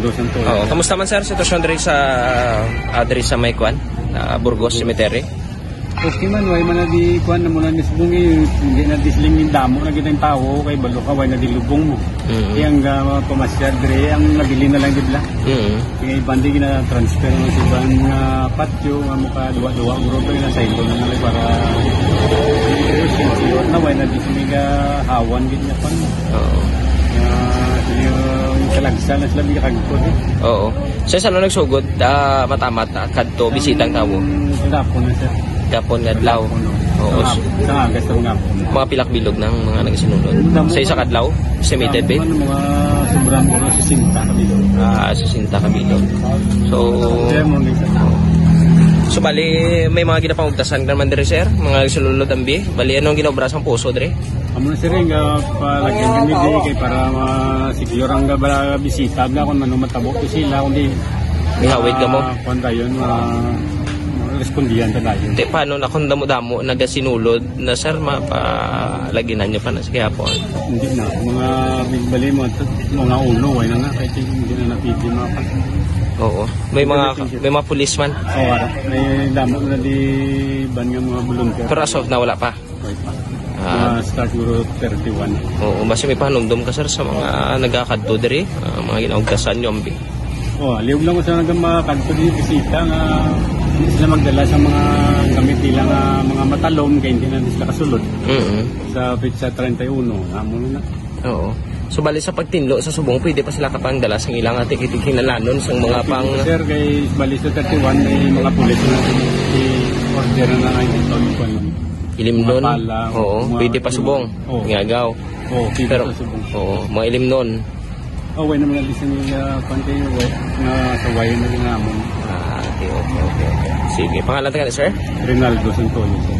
Rinaldo Santoyo. Oo, kamusta man sir sitwasyon diri sa Maykuan, Burgos Cemetery? Okay man, way man na di kuan na muna nisbungi, hindi na disling ng damo na kitang tao kay balo ka way na di lubong mo. Yang pamasyal dire ang nabili na lang gidla. Kaya bandi gina transfer mo sa ibang patio nga muka duwa-duwa grupo na sa ilo na nalay para na way na di sumiga hawan gid na pan. Oo. Yung kalagsa na sila bigakagpod. Oo. So sa nagsugod matamat na kadto bisitang tawo. Gapon na sir. Gapon nga adlaw. Oo. Sa agas ng gapon. Mga pilak bilog ng mga nagsinulod. Sa isa kadlaw, estimated ba? Mga sobrang mga 60 kabilog. 60 kabilog. So bali may mga ginapangugtasan naman dire sir, mga nagsinulod ang bi. Bali anong ginobra sa puso dire? Amo na sir nga palagyan kami di kay para secure ang bisita na kung manong matabo sila kundi ihawid ka mo. Kuanta yun respondiyan ta dayon. Te paano na kung damo-damo nagasinulod na sir mapalaginan niyo pa na sa gihapon? Hindi na mga bigbali mo mga ulo way na nga kay hindi na napili mapa. Oo. May mga policeman. Oo, may damo na di ban nga mga volunteer. Pero as of na wala pa. Start siguro 31. Oo, basta may panumdum ka sir sa mga nagakadto diri, mga ginaugtasan niyo ambi. Liog lang ko sa nagmakadto di bisita nga hindi sila magdala sa mga gamit nila nga mga matalom kaya hindi na sila kasulod. Sa pizza 31, amo na. Oo. So bali sa pagtinlo sa subong pwede pa sila kapang dala sang ilang atikitikinanon sang mga pang sir kay bali sa 31 may mga pulis na order na nga ito ko ilimnon. Oo, pwede pa subong. Ngagaw. Oo, pero subong. Oo, mga ilimnon. Way naman alisin nila pantay na sa wayan na ginamon. Okay. Sige, pangalan ka na sir? Rinaldo Santoyo sir.